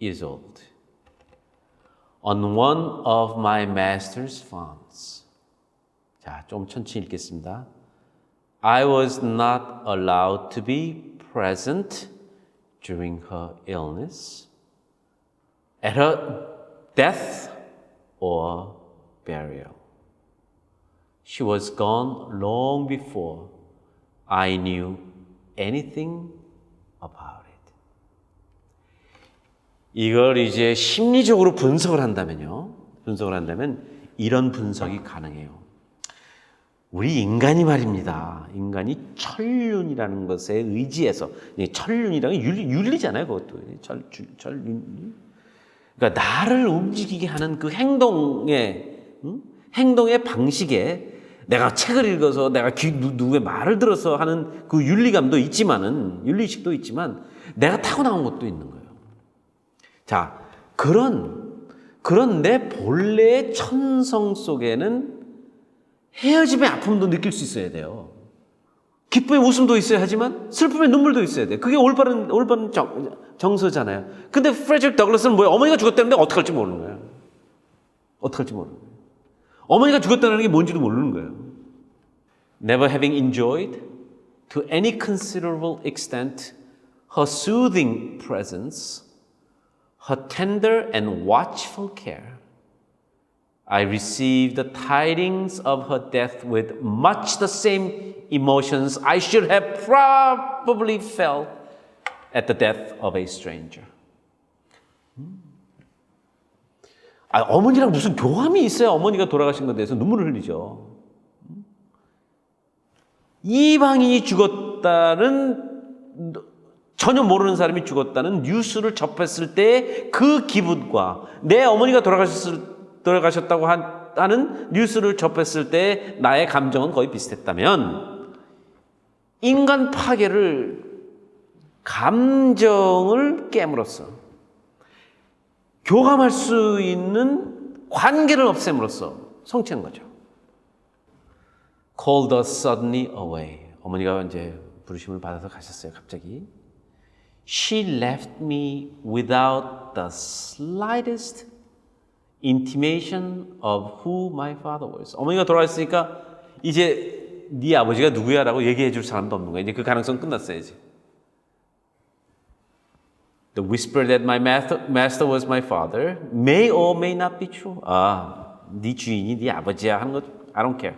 years old on one of my master's farms. 자, 좀 천천히 읽겠습니다. I was not allowed to be present during her illness, at her death or burial. She was gone long before I knew anything about it. 이걸 이제 심리적으로 분석을 한다면요. 분석을 한다면 이런 분석이 가능해요. 우리 인간이 말입니다. 인간이 천륜이라는 것에 의지해서, 천륜이라는 게 윤리잖아요. 그것도. 천륜. 그러니까 나를 움직이게 하는 그 행동의 방식에 내가 책을 읽어서 내가 누구의 말을 들어서 하는 그 윤리감도 있지만은, 윤리의식도 있지만 내가 타고나온 것도 있는 거예요. 자, 그런 내 본래의 천성 속에는 헤어짐의 아픔도 느낄 수 있어야 돼요. 기쁨의 웃음도 있어야 하지만 슬픔의 눈물도 있어야 돼요. 그게 올바른 정서잖아요. 근데 프레드릭 더글라스는 뭐예요? 어머니가 죽었다는데 어떡할지 모르는 거예요. 어떡할지 모르는 거예요. 어머니가 죽었다는 게 뭔지도 모르는 거예요. Never having enjoyed to any considerable extent her soothing presence, her tender and watchful care, I received the tidings of her death with much the same emotions I should have probably felt at the death of a stranger. 어머니랑 무슨 교감이 있어야 어머니가 돌아가신 것에 대해서 눈물을 흘리죠. 이방인이 죽었다는, 전혀 모르는 사람이 죽었다는 뉴스를 접했을 때 그 기분과 내 어머니가 돌아가셨다고 하는 뉴스를 접했을 때 나의 감정은 거의 비슷했다면, 인간 파괴를, 감정을 깨물었어. 교감할 수 있는 관계를 없앰으로써 성취한 거죠. Called us suddenly away. 어머니가 이제 부르심을 받아서 가셨어요, 갑자기. She left me without the slightest intimation of who my father was. 어머니가 돌아가셨으니까 이제 네 아버지가 누구야? 라고 얘기해 줄 사람도 없는 거예요. 이제 그 가능성 끝났어요, 이제. The whisper that my master was my father may or may not be true. 네 주인이 네 아버지야 하는 것 I don't care.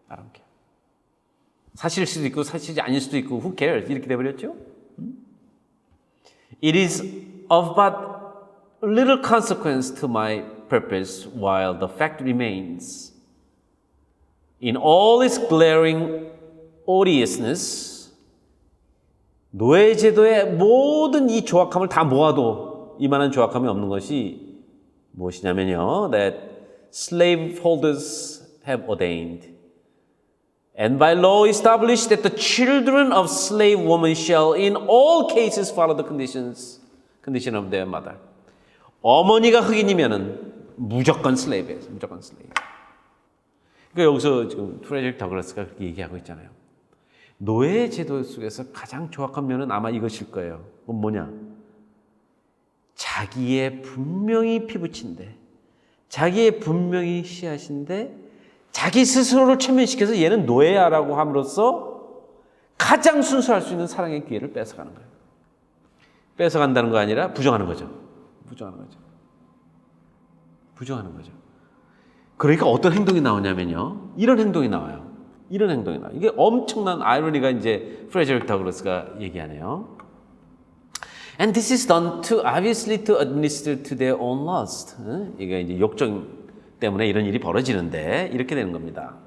I don't care. 사실일 수도 있고 사실이 아닐 수도 있고 who cares? 이렇게 돼버렸죠. It is of but little consequence to my purpose while the fact remains. In all its glaring odiousness, 노예제도의 모든 이 조악함을 다 모아도 이만한 조악함이 없는 것이 무엇이냐면요. That slaveholders have ordained and by law established that the children of slave women shall in all cases follow the condition of their mother. 어머니가 흑인이면은 무조건 슬레이브예요. 무조건 슬레이브. 그러니까 여기서 지금 프레드릭 더글라스가 그렇게 얘기하고 있잖아요. 노예 제도 속에서 가장 조악한 면은 아마 이것일 거예요. 그건 뭐냐? 자기의 분명히 피부친데, 자기의 분명히 씨앗인데, 자기 스스로를 천면시켜서 얘는 노예야라고 함으로써 가장 순수할 수 있는 사랑의 기회를 뺏어가는 거예요. 뺏어간다는 거 아니라 부정하는 거죠. 부정하는 거죠. 부정하는 거죠. 그러니까 어떤 행동이 나오냐면요. 이런 행동이 나와요. 이런 행동이 나와요. 이게 엄청난 아이러니가 이제 프레드릭 더글라스가 얘기하네요. And this is done to obviously to administer to their own lust. 이게 이제 욕정 때문에 이런 일이 벌어지는데 이렇게 되는 겁니다.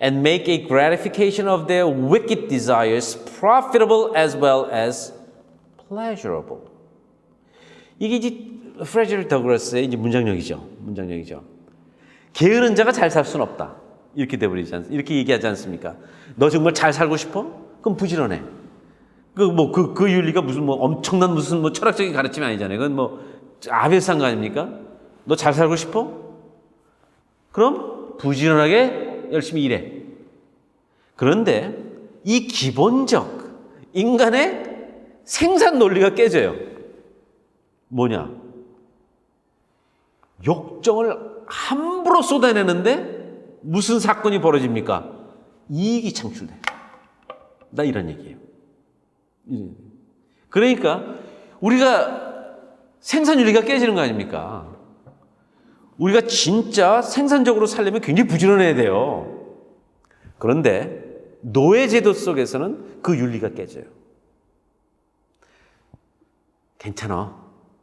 And make a gratification of their wicked desires profitable as well as pleasurable. 이게 이제 프레드릭 더글라스의 이제 문장력이죠. 문장력이죠. 게으른 자가 잘 살 수는 없다. 이렇게 돼버리지 않습니까? 이렇게 얘기하지 않습니까? 너 정말 잘 살고 싶어? 그럼 부지런해. 그 윤리가 무슨 엄청난 무슨 철학적인 가르침이 아니잖아요. 그건 아베스 한 거 아닙니까? 너 잘 살고 싶어? 그럼 부지런하게 열심히 일해. 그런데 이 기본적 인간의 생산 논리가 깨져요. 뭐냐? 욕정을 함부로 쏟아내는데 무슨 사건이 벌어집니까? 이익이 창출돼. 나 이런 얘기예요. 그러니까 우리가 생산윤리가 깨지는 거 아닙니까? 우리가 진짜 생산적으로 살려면 굉장히 부지런해야 돼요. 그런데 노예제도 속에서는 그 윤리가 깨져요. 괜찮아.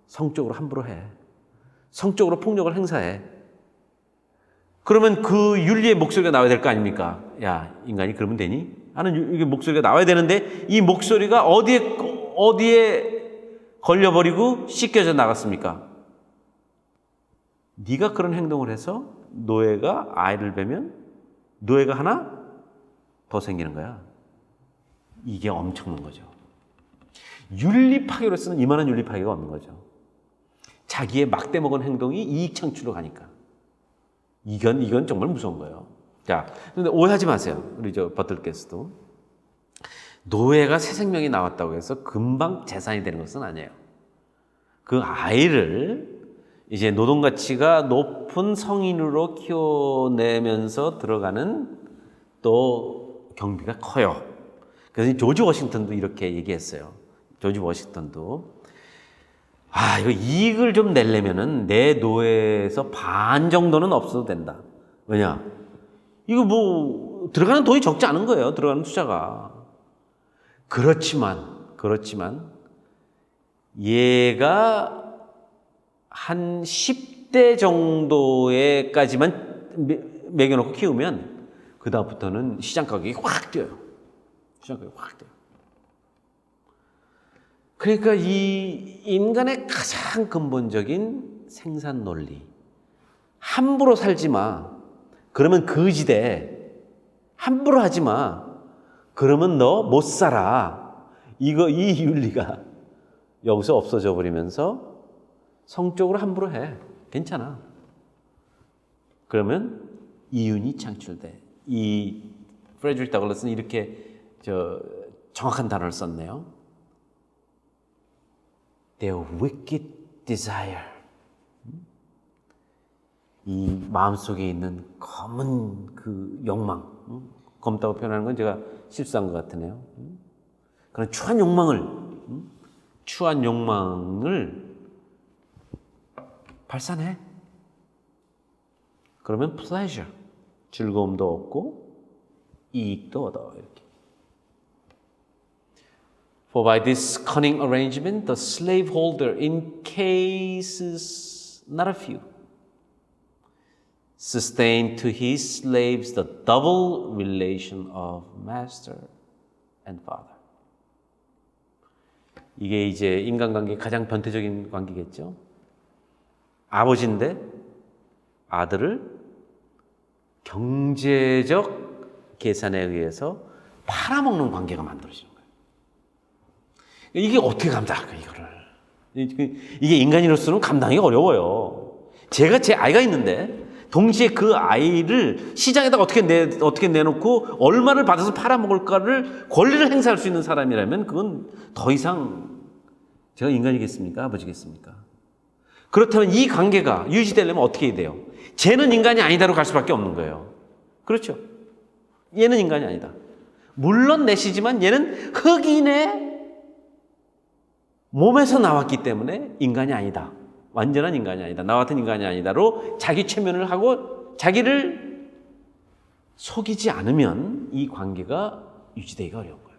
성적으로 함부로 해. 성적으로 폭력을 행사해. 그러면 그 윤리의 목소리가 나와야 될 거 아닙니까? 야, 인간이 그러면 되니? 하는 이게 목소리가 나와야 되는데 이 목소리가 어디에 걸려버리고 씻겨져 나갔습니까? 네가 그런 행동을 해서 노예가 아이를 베면 노예가 하나 더 생기는 거야. 이게 엄청난 거죠. 윤리 파괴로서는 이만한 윤리 파괴가 없는 거죠. 자기의 막대 먹은 행동이 이익 창출로 가니까. 이건 정말 무서운 거예요. 자, 근데 오해하지 마세요. 우리 버틀게스도. 노예가 새 생명이 나왔다고 해서 금방 재산이 되는 것은 아니에요. 그 아이를 이제 노동 가치가 높은 성인으로 키워내면서 들어가는 또 경비가 커요. 그래서 조지 워싱턴도 이렇게 얘기했어요. 조지 워싱턴도 이거 이익을 좀 내려면은 내 노예에서 반 정도는 없어도 된다. 왜냐? 이거 들어가는 돈이 적지 않은 거예요. 들어가는 투자가. 그렇지만 얘가 한 10대 정도에까지만 매겨놓고 키우면 그다음부터는 시장 가격이 확 뛰어요. 시장 가격이 확 뛰어요. 그러니까 이 인간의 가장 근본적인 생산 논리. 함부로 살지 마. 그러면 거지돼. 함부로 하지 마. 그러면 너 못 살아. 이 윤리가 여기서 없어져 버리면서 성적으로 함부로 해. 괜찮아. 그러면 이윤이 창출돼. 이 프레드릭 더글라스는 이렇게 정확한 단어를 썼네요. Their wicked desire. 이 마음속에 있는 검은 그 욕망. 검다고 표현하는 건 제가 실수한 것 같으네요. 그런 추한 욕망을 발산해. 그러면 pleasure, 즐거움도 얻고 이익도 얻어. 이렇게. For by this cunning arrangement, the slaveholder encases not a few, sustain to his slaves the double relation of master and father. 이게 이제 인간관계의 가장 변태적인 관계겠죠. 아버지인데 아들을 경제적 계산에 의해서 팔아먹는 관계가 만들어지는 거예요. 이게 어떻게 감당할까, 이거를. 이게 인간으로서는 감당이 어려워요. 제가 제 아이가 있는데 동시에 그 아이를 시장에다가 어떻게 내놓고 얼마를 받아서 팔아먹을까를 권리를 행사할 수 있는 사람이라면 그건 더 이상 제가 인간이겠습니까? 아버지겠습니까? 그렇다면 이 관계가 유지되려면 어떻게 해야 돼요? 쟤는 인간이 아니다로 갈 수밖에 없는 거예요. 그렇죠? 얘는 인간이 아니다. 물론 내시지만 얘는 흑인의 몸에서 나왔기 때문에 인간이 아니다. 완전한 인간이 아니다. 나 같은 인간이 아니다로 자기 최면을 하고 자기를 속이지 않으면 이 관계가 유지되기가 어려운 거예요.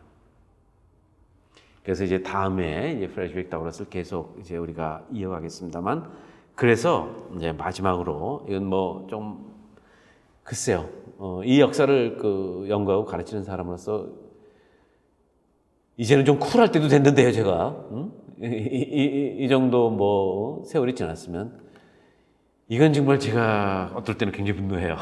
그래서 이제 다음에 이제 프레드릭 더글라스를 계속 이제 우리가 이어가겠습니다만, 그래서 이제 마지막으로 이건 좀 글쎄요, 이 역사를 연구하고 가르치는 사람으로서 이제는 좀 쿨할 때도 됐는데요, 제가. 이 정도 세월이 지났으면 이건 정말 제가 어떨 때는 굉장히 분노해요.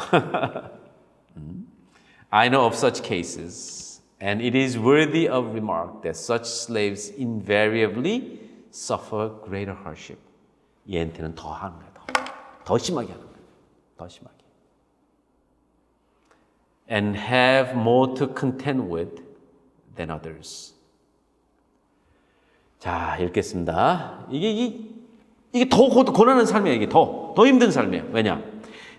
I know of such cases And it is worthy of remark that such slaves invariably suffer greater hardship. 얘한테는 더 하는 거야. 더 심하게 하는 거야. 더 심하게. And have more to contend with than others. 자, 읽겠습니다. 이게 더 고난한 삶이에요. 이게 더 힘든 삶이에요. 왜냐?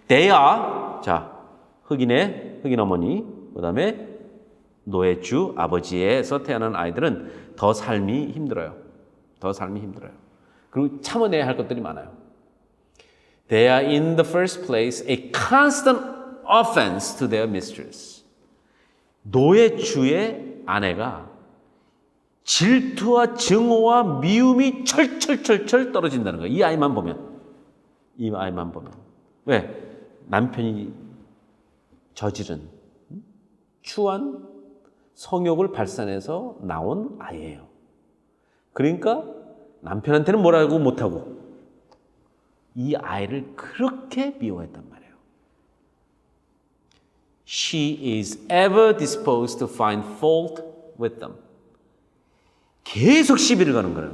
They are, 자, 흑인 어머니, 그 다음에 노예주 아버지에서 태어난 아이들은 더 삶이 힘들어요. 더 삶이 힘들어요. 그리고 참아내야 할 것들이 많아요. They are in the first place a constant offense to their mistress. 노예주의 아내가 질투와 증오와 미움이 철철철철 떨어진다는 거예요. 이 아이만 보면. 왜? 남편이 저지른 추한 성욕을 발산해서 나온 아이예요. 그러니까 남편한테는 뭐라고 못하고 이 아이를 그렇게 미워했단 말이에요. She is ever disposed to find fault with them. 계속 시비를 가는 거예요.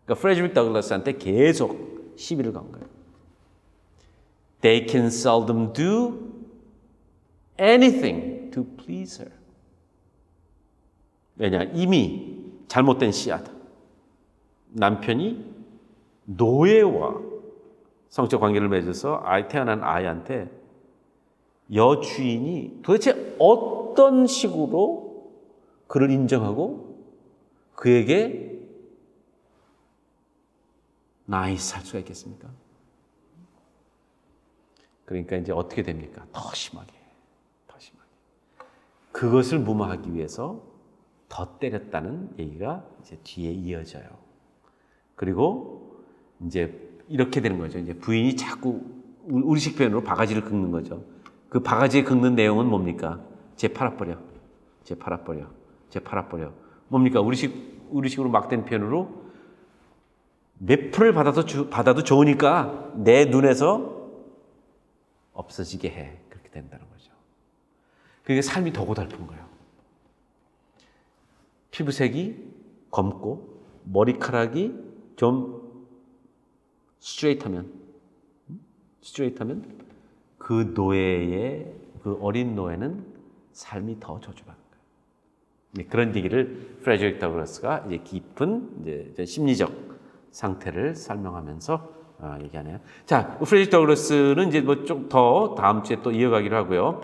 그러니까 프레드릭 더글라스한테 계속 시비를 간 거예요. They can seldom do anything to please her. 왜냐? 이미 잘못된 씨앗. 남편이 노예와 성적 관계를 맺어서 태어난 아이한테 여주인이 도대체 어떤 식으로 그를 인정하고 그에게 나이스 할 수가 있겠습니까? 그러니까 이제 어떻게 됩니까? 더 심하게. 그것을 무마하기 위해서 더 때렸다는 얘기가 이제 뒤에 이어져요. 그리고 이제 이렇게 되는 거죠. 이제 부인이 자꾸 우리식 표현으로 바가지를 긁는 거죠. 그 바가지에 긁는 내용은 뭡니까? 쟤 팔아버려. 뭡니까? 우리식으로 막된 표현으로 몇 푼을 받아도 좋으니까 내 눈에서 없어지게 해. 그렇게 된다는 거죠. 그게 삶이 더 고달픈 거예요. 피부색이 검고 머리카락이 좀 스트레이트하면 그 노예의 그 어린 노예는 삶이 더 저주받는 거예요. 네, 그런 얘기를 프레드릭 더글라스가 이제 깊은 이제 심리적 상태를 설명하면서 얘기하네요. 자, 프레드릭 더글라스는 이제 뭐 좀 더 다음 주에 또 이어가기로 하고요.